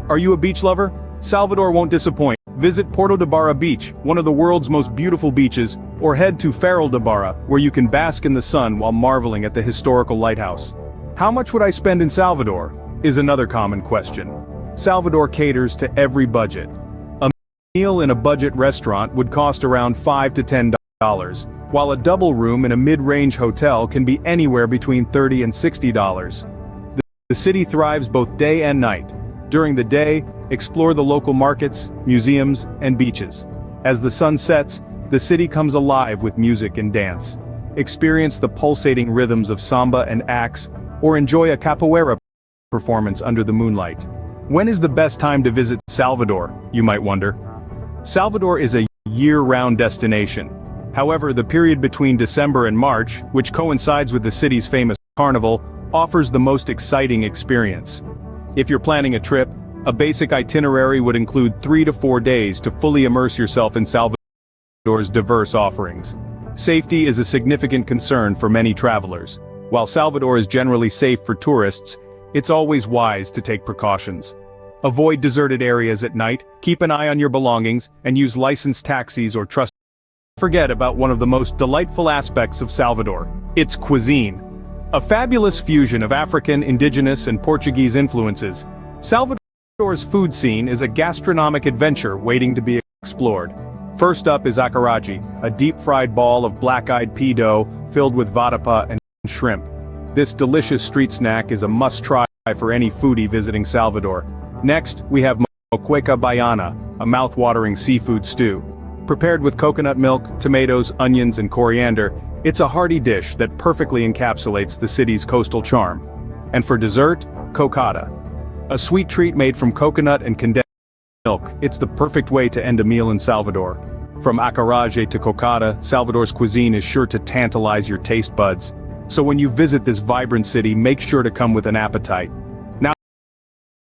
Are you a beach lover? Salvador won't disappoint. Visit Porto da Barra Beach, one of the world's most beautiful beaches, or head to Farol da Barra, where you can bask in the sun while marveling at the historical lighthouse. How much would I spend in Salvador? Is another common question. Salvador caters to every budget. A meal in a budget restaurant would cost around $5 to $10, while a double room in a mid-range hotel can be anywhere between $30 and $60. The city thrives both day and night. During the day, explore the local markets, museums, and beaches. As the sun sets, the city comes alive with music and dance. Experience the pulsating rhythms of samba and axe, or enjoy a capoeira performance under the moonlight. When is the best time to visit Salvador, you might wonder? Salvador is a year-round destination. However, the period between December and March, which coincides with the city's famous carnival, offers the most exciting experience. If you're planning a trip, a basic itinerary would include 3 to 4 days to fully immerse yourself in Salvador's diverse offerings. Safety is a significant concern for many travelers. While Salvador is generally safe for tourists, it's always wise to take precautions. Avoid deserted areas at night, keep an eye on your belongings, and use licensed taxis or trusted. Forget about one of the most delightful aspects of Salvador: its cuisine. A fabulous fusion of African, indigenous, and Portuguese influences, Salvador's food scene is a gastronomic adventure waiting to be explored. First up is acarajé, a deep-fried ball of black-eyed pea dough filled with vatapa and shrimp. This delicious street snack is a must-try for any foodie visiting Salvador. Next, we have moqueca baiana, a mouth-watering seafood stew. Prepared with coconut milk, tomatoes, onions, and coriander, it's a hearty dish that perfectly encapsulates the city's coastal charm. And for dessert, cocada. A sweet treat made from coconut and condensed milk. It's the perfect way to end a meal in Salvador. From acarajé to cocada, Salvador's cuisine is sure to tantalize your taste buds. So when you visit this vibrant city, make sure to come with an appetite. Now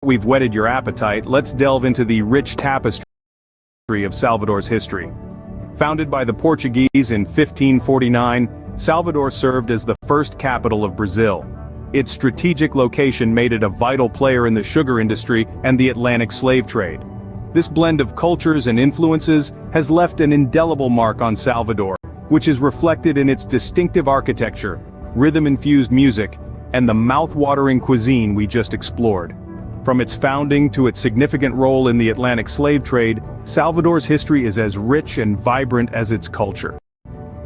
we've whetted your appetite, let's delve into the rich tapestry of Salvador's history. Founded by the Portuguese in 1549, Salvador served as the first capital of Brazil. Its strategic location made it a vital player in the sugar industry and the Atlantic slave trade. This blend of cultures and influences has left an indelible mark on Salvador, which is reflected in its distinctive architecture, rhythm-infused music, and the mouth-watering cuisine we just explored. From its founding to its significant role in the Atlantic slave trade, Salvador's history is as rich and vibrant as its culture.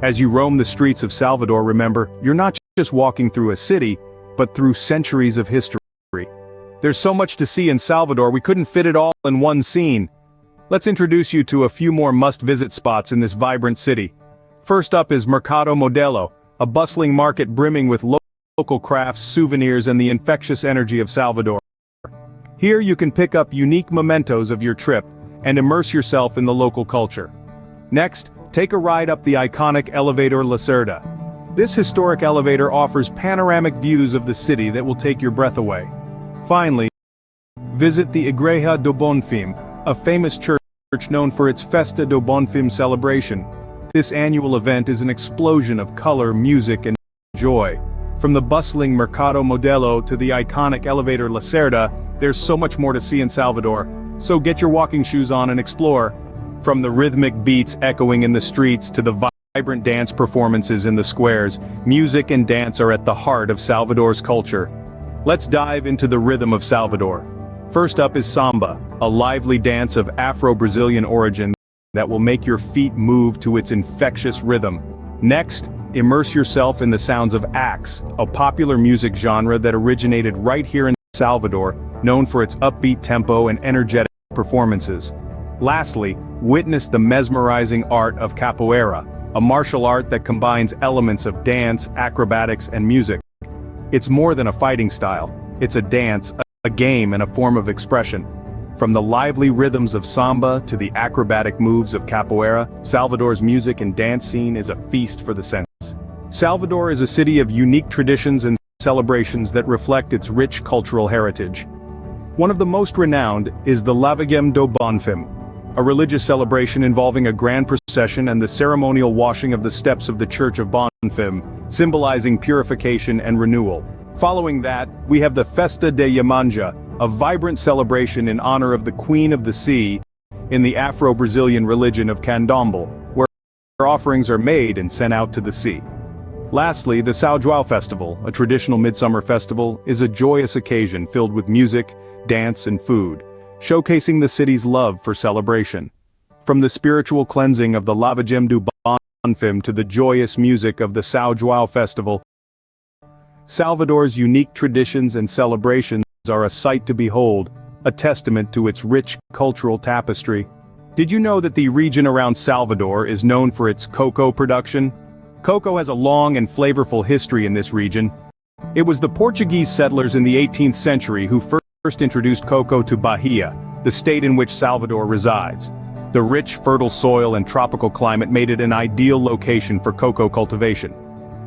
As you roam the streets of Salvador, remember, you're not just walking through a city, but through centuries of history. There's so much to see in Salvador, we couldn't fit it all in one scene. Let's introduce you to a few more must-visit spots in this vibrant city. First up is Mercado Modelo, a bustling market brimming with local crafts, souvenirs, and the infectious energy of Salvador. Here you can pick up unique mementos of your trip and immerse yourself in the local culture. Next, take a ride up the iconic Elevador Lacerda. This historic elevator offers panoramic views of the city that will take your breath away. Finally, visit the Igreja do Bonfim, a famous church known for its Festa do Bonfim celebration. This annual event is an explosion of color, music, and joy. From the bustling Mercado Modelo to the iconic Elevador Lacerda, there's so much more to see in Salvador, so get your walking shoes on and explore. From the rhythmic beats echoing in the streets to the vibrant dance performances in the squares, music and dance are at the heart of Salvador's culture. Let's dive into the rhythm of Salvador. First up is samba, a lively dance of Afro-Brazilian origin that will make your feet move to its infectious rhythm. Next, immerse yourself in the sounds of axe, a popular music genre that originated right here in Salvador, known for its upbeat tempo and energetic performances. Lastly, witness the mesmerizing art of capoeira, a martial art that combines elements of dance, acrobatics, and music. It's more than a fighting style. It's a dance, a game, and a form of expression. From the lively rhythms of samba to the acrobatic moves of capoeira, Salvador's music and dance scene is a feast for the senses. Salvador is a city of unique traditions and celebrations that reflect its rich cultural heritage. One of the most renowned is the Lavagem do Bonfim, a religious celebration involving a grand procession and the ceremonial washing of the steps of the Church of Bonfim, symbolizing purification and renewal. Following that, we have the Festa de Yemanja, a vibrant celebration in honor of the Queen of the Sea in the Afro-Brazilian religion of Candomblé, where offerings are made and sent out to the sea. Lastly, the São João Festival, a traditional midsummer festival, is a joyous occasion filled with music, dance and food, showcasing the city's love for celebration. From the spiritual cleansing of the Lavagem do Bonfim to the joyous music of the São João Festival, Salvador's unique traditions and celebrations are a sight to behold, a testament to its rich cultural tapestry. Did you know that the region around Salvador is known for its cocoa production? Cocoa has a long and flavorful history in this region. It was the Portuguese settlers in the 18th century who first introduced cocoa to Bahia, the state in which Salvador resides. The rich, fertile soil and tropical climate made it an ideal location for cocoa cultivation.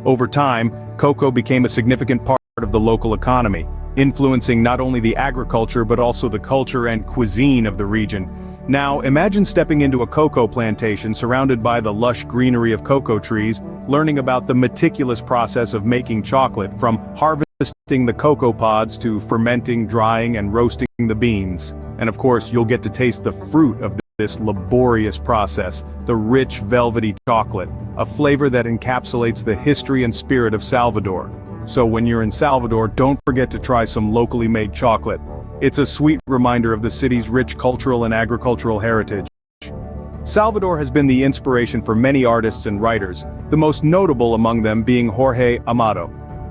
Over time, cocoa became a significant part of the local economy, influencing not only the agriculture but also the culture and cuisine of the region. Now, imagine stepping into a cocoa plantation surrounded by the lush greenery of cocoa trees, learning about the meticulous process of making chocolate, from harvesting the cocoa pods to fermenting, drying, and roasting the beans. And of course, you'll get to taste the fruit of this laborious process, the rich, velvety chocolate, a flavor that encapsulates the history and spirit of Salvador. So when you're in Salvador, don't forget to try some locally made chocolate. It's a sweet reminder of the city's rich cultural and agricultural heritage. Salvador has been the inspiration for many artists and writers, the most notable among them being Jorge Amado.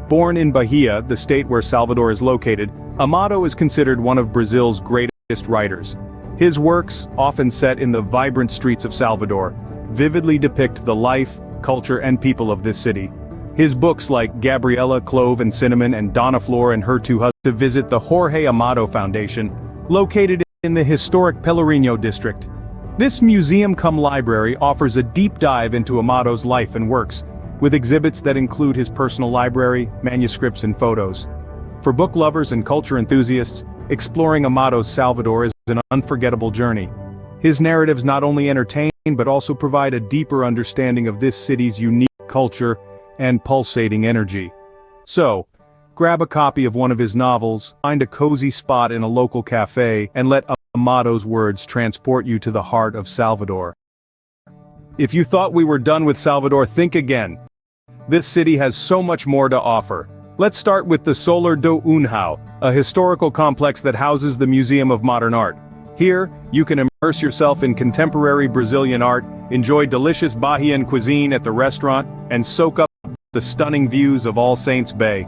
Born in Bahia, the state where Salvador is located, Amado is considered one of Brazil's greatest writers. His works, often set in the vibrant streets of Salvador, vividly depict the life, culture and people of this city. His books like Gabriela, Clove and Cinnamon and Donna Flor and Her Two Husbands to visit the Jorge Amado Foundation, located in the historic Pelourinho district. This museum-cum-library offers a deep dive into Amado's life and works, with exhibits that include his personal library, manuscripts and photos. For book lovers and culture enthusiasts, exploring Amado's Salvador is an unforgettable journey. His narratives not only entertain but also provide a deeper understanding of this city's unique culture and pulsating energy. So, grab a copy of one of his novels, find a cozy spot in a local cafe, and let Amado's words transport you to the heart of Salvador. If you thought we were done with Salvador, think again. This city has so much more to offer. Let's start with the Solar do Unhao, a historical complex that houses the Museum of Modern Art. Here, you can immerse yourself in contemporary Brazilian art, enjoy delicious Bahian cuisine at the restaurant, and soak up the stunning views of All Saints Bay.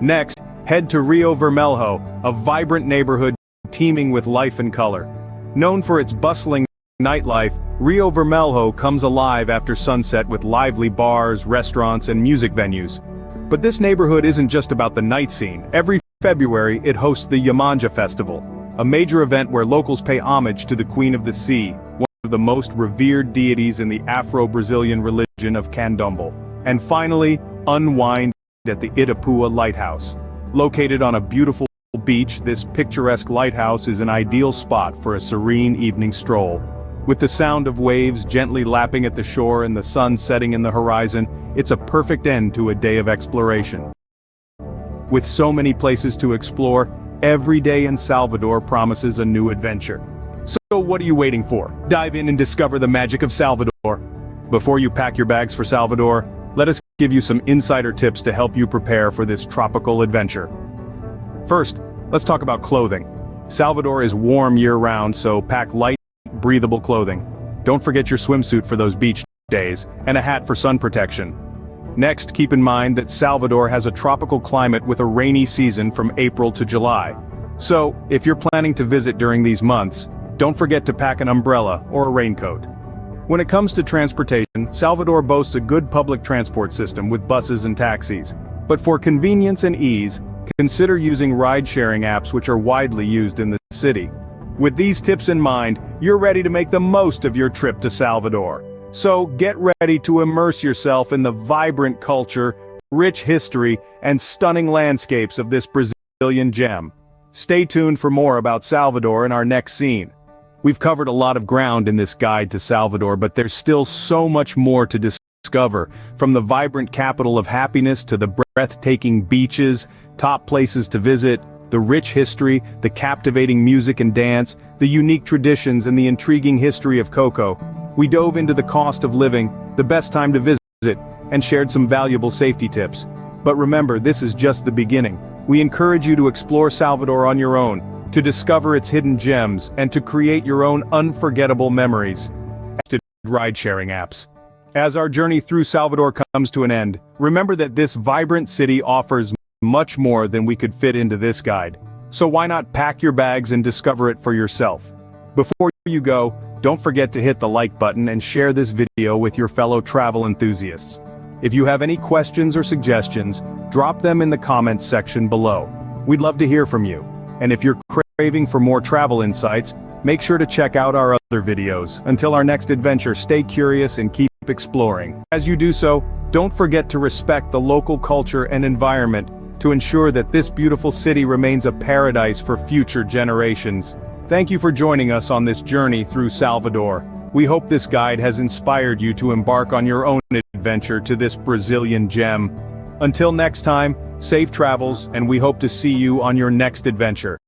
Next, head to Rio Vermelho, a vibrant neighborhood teeming with life and color. Known for its bustling nightlife, Rio Vermelho comes alive after sunset with lively bars, restaurants, and music venues. But this neighborhood isn't just about the night scene. Every February, it hosts the Yamanja Festival, a major event where locals pay homage to the Queen of the Sea, one of the most revered deities in the Afro-Brazilian religion of Candomblé. And finally, unwind at the Itapuã lighthouse. Located on a beautiful beach, this picturesque lighthouse is an ideal spot for a serene evening stroll. With the sound of waves gently lapping at the shore and the sun setting in the horizon, it's a perfect end to a day of exploration. With so many places to explore, every day in Salvador promises a new adventure. So what are you waiting for? Dive in and discover the magic of Salvador. Before you pack your bags for Salvador, let us give you some insider tips to help you prepare for this tropical adventure. First, let's talk about clothing. Salvador is warm year-round, so pack light, breathable clothing. Don't forget your swimsuit for those beach days, and a hat for sun protection. Next, keep in mind that Salvador has a tropical climate with a rainy season from April to July. So, if you're planning to visit during these months, don't forget to pack an umbrella or a raincoat. When it comes to transportation, Salvador boasts a good public transport system with buses and taxis. But for convenience and ease, consider using ride-sharing apps which are widely used in the city. With these tips in mind, you're ready to make the most of your trip to Salvador. So get ready to immerse yourself in the vibrant culture, rich history, and stunning landscapes of this Brazilian gem. Stay tuned for more about Salvador in our next scene. We've covered a lot of ground in this guide to Salvador, but there's still so much more to discover, from the vibrant capital of happiness to the breathtaking beaches, top places to visit, The rich history, the captivating music and dance, the unique traditions and the intriguing history of Coco. We dove into the cost of living, the best time to visit, and shared some valuable safety tips. But remember, this is just the beginning. We encourage you to explore Salvador on your own, to discover its hidden gems, and to create your own unforgettable memories. Ride-sharing apps. As our journey through Salvador comes to an end, remember that this vibrant city offers much more than we could fit into this guide. So why not pack your bags and discover it for yourself? Before you go, don't forget to hit the like button and share this video with your fellow travel enthusiasts. If you have any questions or suggestions, drop them in the comments section below. We'd love to hear from you. And if you're craving for more travel insights, make sure to check out our other videos. Until our next adventure, stay curious and keep exploring. As you do so, don't forget to respect the local culture and environment to ensure that this beautiful city remains a paradise for future generations. Thank you for joining us on this journey through Salvador. We hope this guide has inspired you to embark on your own adventure to this Brazilian gem. Until next time, safe travels, and we hope to see you on your next adventure.